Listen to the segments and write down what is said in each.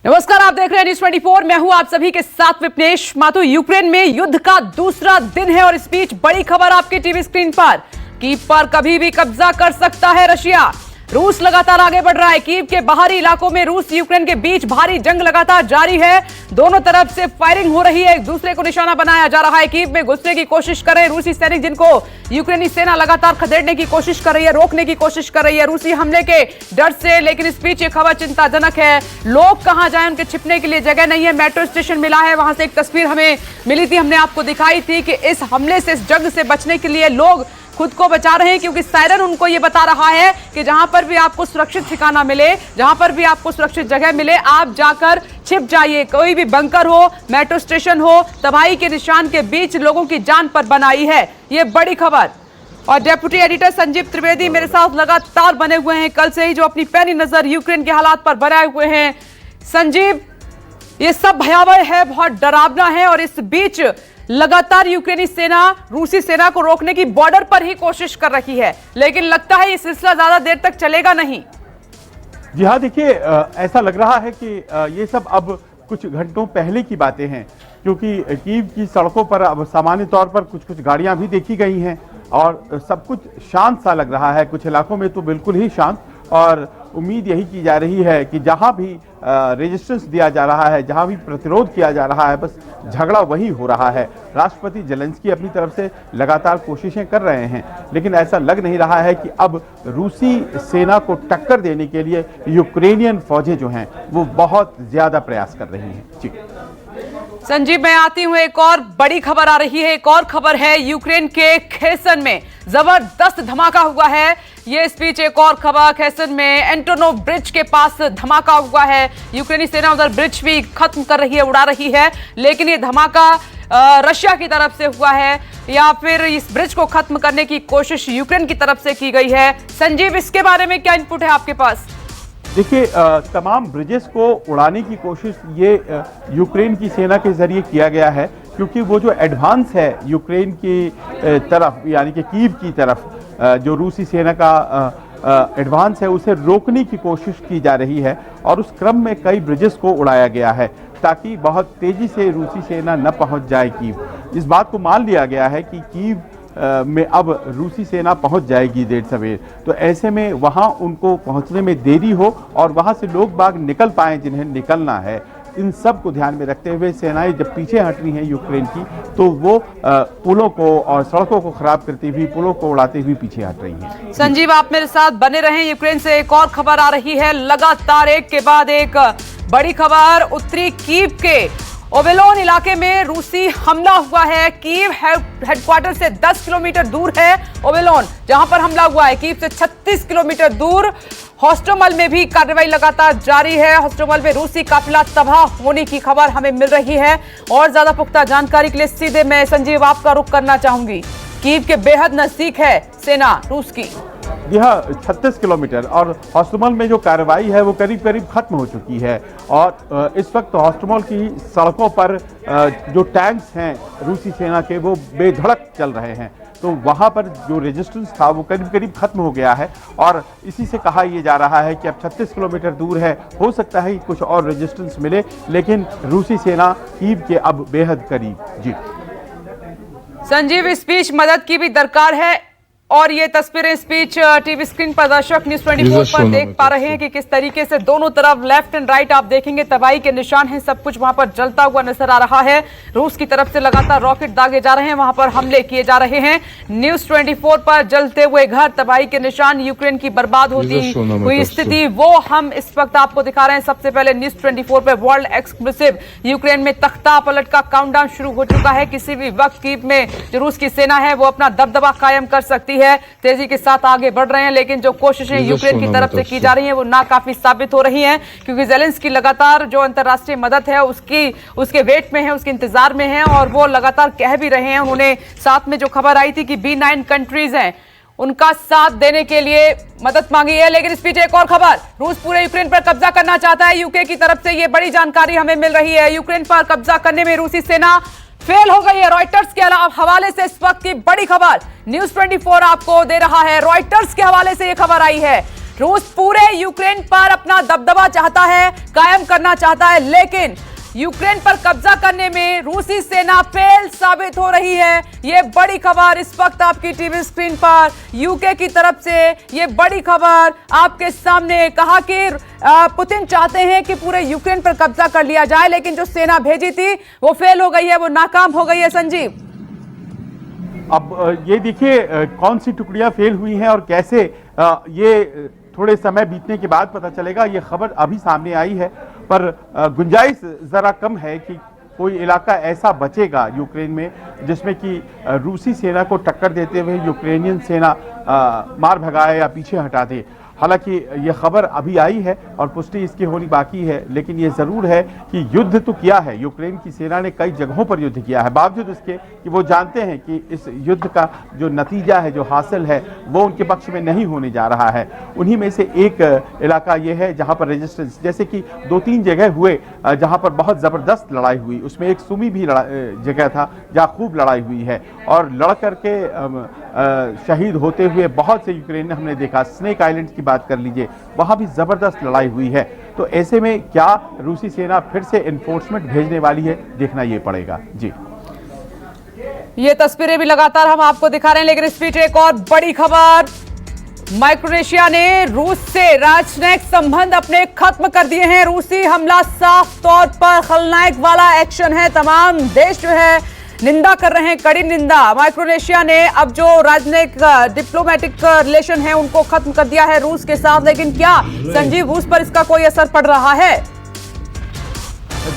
नमस्कार, आप देख रहे हैं न्यूज़ 24। मैं हूं आप सभी के साथ विपनेश माथुर। यूक्रेन में युद्ध का दूसरा दिन है और इस बीच बड़ी खबर आपके टीवी स्क्रीन पर। कीव पर कभी भी कब्जा कर सकता है रशिया। रूस लगातार आगे बढ़ रहा है। कीव के बाहरी इलाकों में रूस यूक्रेन के बीच भारी जंग लगातार जारी है। दोनों तरफ से फायरिंग हो रही है, एक दूसरे को निशाना बनाया जा रहा है। कीव में घुसने की कोशिश कर रहे हैं रूसी सैनिक, जिनको यूक्रेनी सेना लगातार खदेड़ने की कोशिश कर रही है, रोकने की कोशिश कर रही है रूसी हमले के डर से। लेकिन इस बीच ये खबर चिंताजनक है। लोग कहां जाएं, उनके छिपने के लिए जगह नहीं है। मेट्रो स्टेशन मिला है, वहां से एक तस्वीर हमें मिली थी, हमने आपको दिखाई थी कि इस हमले से, इस जंग से बचने के लिए लोग खुद को बचा रहे हैं, क्योंकि सायरन उनको ये बता रहा है कि जहां पर भी आपको सुरक्षित ठिकाना मिले, जहां पर भी आपको सुरक्षित जगह मिले, आप जाकर छिप जाइए। कोई भी बंकर हो, मेट्रो स्टेशन हो, तबाही के निशान के बीच लोगों की जान पर बनाई है ये बड़ी खबर। और डेप्यूटी एडिटर संजीव त्रिवेदी मेरे साथ लगातार बने हुए हैं कल से ही, जो अपनी पैनी नजर यूक्रेन के हालात पर बनाए हुए हैं। संजीव, ये सब भयावह है, बहुत डरावना है और इस बीच लगातार यूक्रेनी सेना रूसी सेना को रोकने की बॉर्डर पर ही कोशिश कर रही है, लेकिन लगता है ये सिलसिला ज्यादा देर तक चलेगा नहीं। जी हाँ, देखिए, ऐसा लग रहा है कि ये सब अब कुछ घंटों पहले की बातें हैं, क्योंकि कीव की सड़कों पर अब सामान्य तौर पर कुछ कुछ गाड़ियां भी देखी गई हैं और सब कुछ शांत सा लग रहा है। कुछ इलाकों में तो बिल्कुल ही शांत, और उम्मीद यही की जा रही है कि जहां भी रेजिस्टेंस दिया जा रहा है, जहां भी प्रतिरोध किया जा रहा है, बस झगड़ा वही हो रहा है। राष्ट्रपति जेलेंस्की अपनी तरफ से लगातार कोशिशें कर रहे हैं, लेकिन ऐसा लग नहीं रहा है कि अब रूसी सेना को टक्कर देने के लिए यूक्रेनियन फौजें जो हैं वो बहुत ज्यादा प्रयास कर रही हैं। जी संजीव, मैं आती हूं, एक और बड़ी खबर आ रही है। एक और खबर है, यूक्रेन के खेसन में जबरदस्त धमाका हुआ है। ये इस बीच एक और खबर, खेसन में एंटोनोव ब्रिज के पास धमाका हुआ है। यूक्रेनी सेना उधर ब्रिज भी खत्म कर रही है, उड़ा रही है, लेकिन ये धमाका रशिया की तरफ से हुआ है या फिर इस ब्रिज को खत्म करने की कोशिश यूक्रेन की तरफ से की गई है। संजीव, इसके बारे में क्या इनपुट है आपके पास? देखिए, तमाम ब्रिजेस को उड़ाने की कोशिश ये यूक्रेन की सेना के जरिए किया गया है, क्योंकि वो जो एडवांस है यूक्रेन की तरफ, यानी कि कीव की तरफ, जो रूसी सेना का एडवांस है, उसे रोकने की कोशिश की जा रही है और उस क्रम में कई ब्रिजेस को उड़ाया गया है ताकि बहुत तेजी से रूसी सेना न पहुंच जाए कीव। इस बात को मान लिया गया है कि कीव में अब रूसी सेना पहुंच जाएगी देर सवेर, तो ऐसे में वहां उनको पहुंचने में देरी हो और वहां से लोग बाग निकल पाएं जिन्हें निकलना है। इन सब को ध्यान में रखते हुए सेनाएं जब पीछे हट रही हैं यूक्रेन की, तो वो पुलों को और सड़कों को खराब करती हुई, पुलों को उड़ाते हुए पीछे हट रही हैं। संजीव, आप मेरे साथ बने रहें। यूक्रेन से एक और खबर आ रही है, लगातार एक के बाद एक बड़ी खबर। उत्तरी कीव के ओवेलोन इलाके में रूसी हमला हुआ है। कीव हेडक्वार्टर से 10 किलोमीटर दूर है ओवेलोन, जहां पर हमला हुआ है। कीव से 36 किलोमीटर दूर होस्टोमल में भी कार्रवाई लगातार जारी है। होस्टोमल में रूसी काफिला तबाह होने की खबर हमें मिल रही है। और ज्यादा पुख्ता जानकारी के लिए सीधे मैं संजीव आपका रुख करना चाहूंगी। कीव के बेहद नजदीक है सेना रूस की। यह 36 किलोमीटर, और होस्टोमल में जो कार्रवाई है वो करीब करीब खत्म हो चुकी है। और इस वक्त होस्टोमल की सड़कों पर जो टैंक्स हैं रूसी सेना के, वो बेधड़क चल रहे हैं। तो वहाँ पर जो रेजिस्टेंस था वो करीब करीब खत्म हो गया है और इसी से कहा यह जा रहा है कि अब 36 किलोमीटर दूर है, हो सकता है कुछ और रेजिस्टेंस मिले, लेकिन रूसी सेना कीव के अब बेहद करीब। जी संजीव, इस बीच मदद की भी दरकार है और ये तस्वीरें इस बीच टीवी स्क्रीन पर दर्शक न्यूज़ 24 पर देख पा रहे हैं कि किस तरीके से दोनों तरफ लेफ्ट एंड राइट आप देखेंगे तबाही के निशान हैं। सब कुछ वहां पर जलता हुआ नजर आ रहा है। रूस की तरफ से लगातार रॉकेट दागे जा रहे हैं, वहां पर हमले किए जा रहे हैं। न्यूज़ 24 पर जलते हुए घर, तबाही के निशान, यूक्रेन की बर्बाद होती हुई स्थिति, वो हम इस वक्त आपको दिखा रहे हैं। सबसे पहले न्यूज़ 24 पर वर्ल्ड एक्सक्लूसिव, यूक्रेन में तख्ता पलट का काउंटडाउन शुरू हो चुका है। किसी भी वक्त कीव में जो रूस की सेना है वो अपना दबदबा कायम कर सकती है। तेजी के साथ आगे बढ़ रहे हैं, लेकिन जो कोशिशें यूक्रेन की तरफ से की जा रही हैं वो नाकाफी साबित हो रही हैं, क्योंकि जेलेंस्की लगातार जो अंतर्राष्ट्रीय मदद है उसके वेट में है, उसके इंतजार में है और वो लगातार कह भी रहे हैं। उन्होंने साथ में जो खबर आई थी कि B9 कंट्रीज हैं उनका साथ देने के लिए मदद मांगी है। लेकिन इस बीच एक और खबर, रूस पूरे यूक्रेन पर कब्जा करना चाहता है। यूके की तरफ से ये बड़ी जानकारी हमें मिल रही है। यूक्रेन पर कब्जा करने में रूसी सेना फेल हो गई है। रॉयटर्स के हवाले से इस वक्त की बड़ी खबर न्यूज़ 24 आपको दे रहा है। रॉयटर्स के हवाले से यह खबर आई है। रूस पूरे यूक्रेन पर अपना दबदबा चाहता है, कायम करना चाहता है, लेकिन यूक्रेन पर कब्जा करने में रूसी सेना फेल साबित हो रही है। ये बड़ी खबर इस वक्त आपकी टीवी स्क्रीन पर यूके की तरफ से ये बड़ी खबर आपके सामने। कहा कि पुतिन चाहते हैं कि पूरे यूक्रेन पर कब्जा कर लिया जाए, लेकिन जो सेना भेजी थी वो फेल हो गई है, वो नाकाम हो गई है। संजीव, अब ये देखिए कौन सी टुकड़ियां फेल हुई हैं और कैसे, ये थोड़े समय बीतने के बाद पता चलेगा। ये खबर अभी सामने आई है, पर गुंजाइश जरा कम है कि कोई इलाका ऐसा बचेगा यूक्रेन में जिसमें कि रूसी सेना को टक्कर देते हुए यूक्रेनियन सेना मार भगाए या पीछे हटा दे। हालांकि ये खबर अभी आई है और पुष्टि इसकी होनी बाकी है, लेकिन ये जरूर है कि युद्ध तो किया है, यूक्रेन की सेना ने कई जगहों पर युद्ध किया है, बावजूद इसके कि वो जानते हैं कि इस युद्ध का जो नतीजा है, जो हासिल है, वो उनके पक्ष में नहीं होने जा रहा है। उन्हीं में से एक इलाका ये है जहाँ पर रेजिस्टेंस, जैसे कि 2-3 जगह हुए जहाँ पर बहुत ज़बरदस्त लड़ाई हुई, उसमें एक सुमी भी जगह था जहाँ खूब लड़ाई हुई है और लड़ करके शहीद होते हुए बहुत से यूक्रेन हमने देखा। स्नेक आइलैंड की बात कर लीजिए, वहां भी जबरदस्त लड़ाई हुई है। तो ऐसे में क्या रूसी सेना फिर से एनफोर्समेंट भेजने वाली है, देखना ये पड़ेगा। जी, ये तस्वीरें भी लगातार हम आपको दिखा रहे हैं, लेकिन इस बीच एक और बड़ी खबर, माइक्रोनेशिया ने रूस से राजनयिक संबंध अपने खत्म कर दिए हैं। रूसी हमला साफ तौर पर खलनायक वाला एक्शन है। तमाम देश जो है निंदा कर रहे हैं, कड़ी निंदा। माइक्रोनेशिया ने अब जो राजनयिक डिप्लोमेटिक रिलेशन है उनको खत्म कर दिया है रूस के साथ, लेकिन क्या संजीव रूस पर इसका कोई असर पड़ रहा है?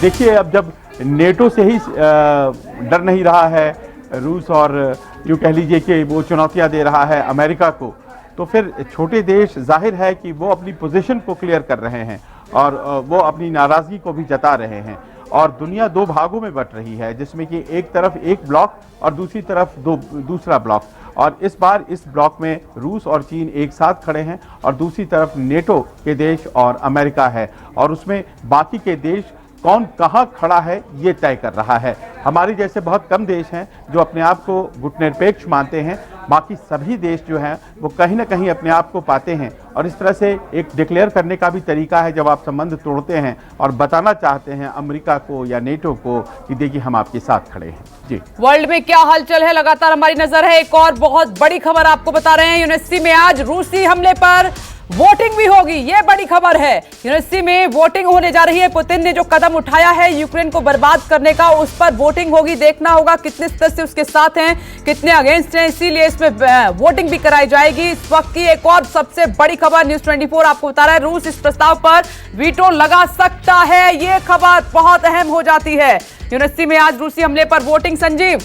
देखिए, अब जब नेटो से ही डर नहीं रहा है रूस और यूं कह लीजिए कि वो चुनौतियां दे रहा है अमेरिका को, तो फिर छोटे देश जाहिर है कि वो अपनी पोजीशन को क्लियर कर रहे हैं और वो अपनी नाराजगी को भी जता रहे हैं। और दुनिया 2 भागों में बट रही है, जिसमें कि एक तरफ एक ब्लॉक और दूसरी तरफ दूसरा ब्लॉक। और इस बार इस ब्लॉक में रूस और चीन एक साथ खड़े हैं और दूसरी तरफ नेटो के देश और अमेरिका है, और उसमें बाकी के देश कौन कहां खड़ा है ये तय कर रहा है। हमारे जैसे बहुत कम देश हैं जो अपने आप को गुटनिरपेक्ष मानते हैं, बाकी सभी देश जो हैं वो कहीं ना कहीं अपने आप को पाते हैं। और इस तरह से एक डिक्लेयर करने का भी तरीका है जब आप संबंध तोड़ते हैं और बताना चाहते हैं अमेरिका को या नेटो को कि देखिए हम आपके साथ खड़े हैं। जी, वर्ल्ड में क्या हलचल है लगातार हमारी नजर है। एक और बहुत बड़ी खबर आपको बता रहे हैं, यूनिवर्सिटी में आज रूसी हमले पर वोटिंग भी होगी, ये बड़ी खबर है। यूनिवर्सिटी में वोटिंग होने जा रही है। पुतिन ने जो कदम उठाया है यूक्रेन को बर्बाद करने का, उस पर वोटिंग होगी। देखना होगा कितने स्तर से उसके साथ हैं, कितने अगेंस्ट हैं, इसीलिए इसमें वोटिंग भी कराई जाएगी। इस वक्त की एक और सबसे बड़ी खबर न्यूज़ 24 आपको बता रहा है, रूस इस प्रस्ताव पर वीटो लगा सकता है। ये खबर बहुत अहम हो जाती है। यूनिवर्सिटी में आज रूसी हमले पर वोटिंग। संजीव,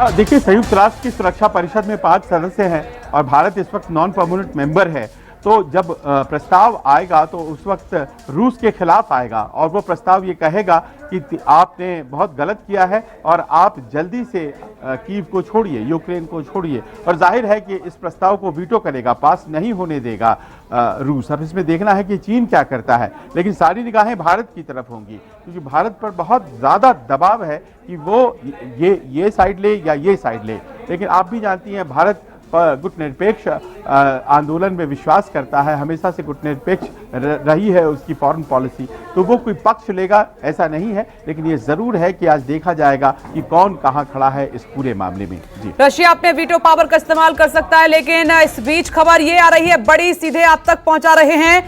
देखिए, संयुक्त राष्ट्र की सुरक्षा परिषद में 5 सदस्य हैं और भारत इस वक्त नॉन परमानेंट मेंबर है। तो जब प्रस्ताव आएगा तो उस वक्त रूस के खिलाफ आएगा और वो प्रस्ताव ये कहेगा कि आपने बहुत गलत किया है और आप जल्दी से कीव को छोड़िए, यूक्रेन को छोड़िए। और जाहिर है कि इस प्रस्ताव को वीटो करेगा, पास नहीं होने देगा रूस। अब इसमें देखना है कि चीन क्या करता है, लेकिन सारी निगाहें भारत की तरफ होंगी, क्योंकि भारत पर बहुत ज़्यादा दबाव है कि वो ये साइड ले या ये साइड ले। लेकिन आप भी जानती हैं भारत गुटनिरपेक्ष आंदोलन में विश्वास करता है, हमेशा से गुटनिरपेक्ष रही है उसकी फॉरेन पॉलिसी। तो वो कोई पक्ष लेगा ऐसा नहीं है, लेकिन ये जरूर है कि आज देखा जाएगा कि कौन कहां खड़ा है इस पूरे मामले में। जी, रशिया अपने वीटो पावर का इस्तेमाल कर सकता है, लेकिन इस बीच खबर ये आ रही है बड़ी, सीधे आप तक पहुंचा रहे हैं,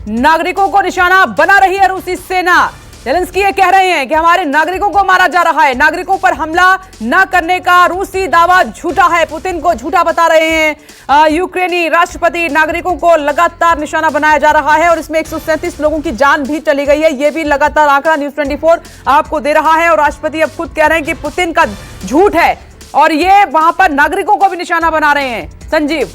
नागरिकों को निशाना बना रही है रूसी सेना। जेलेंस्की ये कह रहे हैं कि हमारे नागरिकों को मारा जा रहा है, नागरिकों पर हमला न करने का रूसी दावा झूठा है, पुतिन को झूठा बता रहे हैं। यूक्रेनी राष्ट्रपति नागरिकों को लगातार निशाना बनाया जा रहा है और इसमें 137 लोगों की जान भी चली गई है। ये भी लगातार आंकड़ा न्यूज़ 24 आपको दे रहा है और राष्ट्रपति अब खुद कह रहे हैं कि पुतिन का झूठ है और ये वहां पर नागरिकों को भी निशाना बना रहे हैं। संजीव,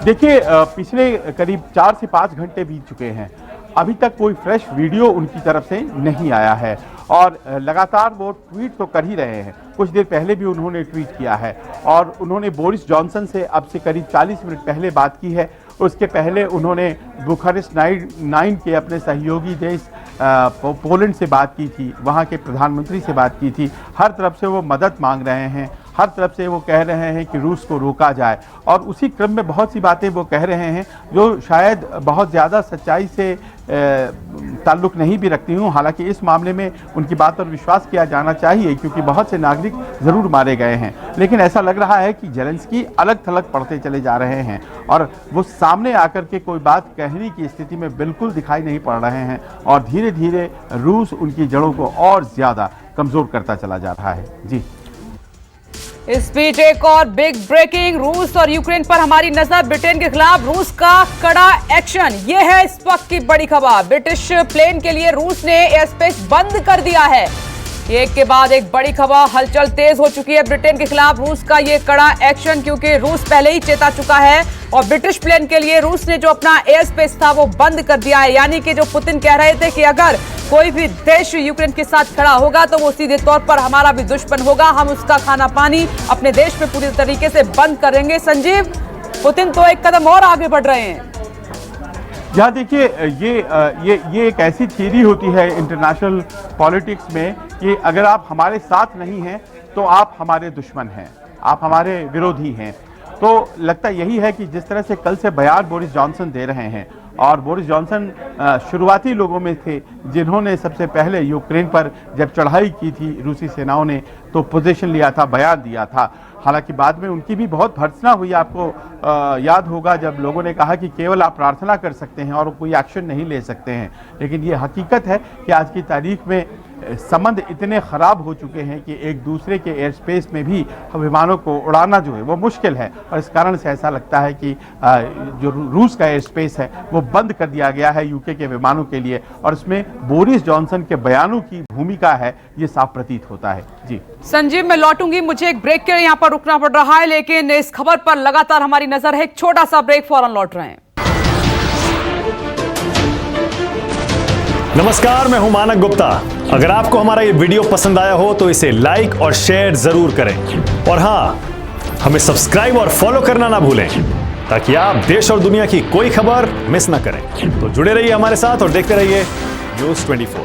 देखिए, पिछले करीब 4 से 5 घंटे बीत चुके हैं, अभी तक कोई फ्रेश वीडियो उनकी तरफ से नहीं आया है और लगातार वो ट्वीट तो कर ही रहे हैं। कुछ देर पहले भी उन्होंने ट्वीट किया है और उन्होंने बोरिस जॉनसन से अब से करीब 40 मिनट पहले बात की है। उसके पहले उन्होंने बुखारेस्ट 9 के अपने सहयोगी देश पोलैंड से बात की थी, वहाँ के प्रधानमंत्री से बात की थी। हर तरफ से वो मदद मांग रहे हैं, हर तरफ से वो कह रहे हैं कि रूस को रोका जाए, और उसी क्रम में बहुत सी बातें वो कह रहे हैं जो शायद बहुत ज़्यादा सच्चाई से ताल्लुक़ नहीं भी रखती हूँ। हालांकि इस मामले में उनकी बात पर विश्वास किया जाना चाहिए, क्योंकि बहुत से नागरिक ज़रूर मारे गए हैं, लेकिन ऐसा लग रहा है कि जेलेंस्की अलग थलग पड़ते चले जा रहे हैं और वो सामने आकर के कोई बात कहने की स्थिति में बिल्कुल दिखाई नहीं पड़ रहे हैं, और धीरे धीरे रूस उनकी जड़ों को और ज़्यादा कमज़ोर करता चला जा रहा है। जी, इस बीच एक और बिग ब्रेकिंग, रूस और यूक्रेन पर हमारी नजर। ब्रिटेन के खिलाफ रूस का कड़ा एक्शन, ये है इस वक्त की बड़ी खबर। ब्रिटिश प्लेन के लिए रूस ने एयर स्पेस बंद कर दिया है। एक के बाद एक बड़ी खबर, हलचल तेज हो चुकी है ब्रिटेन के खिलाफ रूस का ये कड़ा एक्शन, क्योंकि रूस पहले ही चेता चुका है और ब्रिटिश प्लेन के लिए रूस ने जो अपना एयर स्पेस था वो बंद कर दिया है। यानी कि जो पुतिन कह रहे थे कि अगर कोई भी देश यूक्रेन के साथ खड़ा होगा तो वो सीधे तौर पर हमारा भी दुश्मन होगा, हम उसका खाना पानी अपने देश में पूरी तरीके से बंद करेंगे। संजीव, पुतिन तो एक कदम और आगे बढ़ रहे हैं। यहाँ देखिए, ये एक ऐसी थियरी होती है इंटरनेशनल पॉलिटिक्स में कि अगर आप हमारे साथ नहीं हैं तो आप हमारे दुश्मन हैं, आप हमारे विरोधी हैं। तो लगता यही है कि जिस तरह से कल से बयान बोरिस जॉनसन दे रहे हैं, और बोरिस जॉनसन शुरुआती लोगों में थे जिन्होंने सबसे पहले यूक्रेन पर जब चढ़ाई की थी रूसी सेनाओं ने तो पोजीशन लिया था, बयान दिया था। हालांकि बाद में उनकी भी बहुत भर्त्सना हुई, आपको याद होगा जब लोगों ने कहा कि केवल आप प्रार्थना कर सकते हैं और कोई एक्शन नहीं ले सकते हैं। लेकिन ये हकीकत है कि आज की तारीख में संबंध इतने ख़राब हो चुके हैं कि एक दूसरे के एयर स्पेस में भी विमानों को उड़ाना जो है वो मुश्किल है, और इस कारण से ऐसा लगता है कि जो रूस का एयर स्पेस है वो बंद कर दिया गया है यूके के विमानों के लिए, और इसमें बोरिस जॉनसन के बयानों की भूमिका है, ये साफ प्रतीत होता है। जी संजीव, मैं लौटूंगी, मुझे एक ब्रेक के लिए यहाँ पर रुकना पड़ रहा है, लेकिन इस खबर पर लगातार हमारी नजर है। एक छोटा सा ब्रेक, फौरन लौट रहे हैं। नमस्कार, मैं हूं मानक गुप्ता। अगर आपको हमारा ये वीडियो पसंद आया हो तो इसे लाइक और शेयर जरूर करें, और हां, हमें सब्सक्राइब और फॉलो करना ना भूलें ताकि आप देश और दुनिया की कोई खबर मिस ना करें। तो जुड़े रहिए हमारे साथ और देखते रहिए न्यूज़ 24।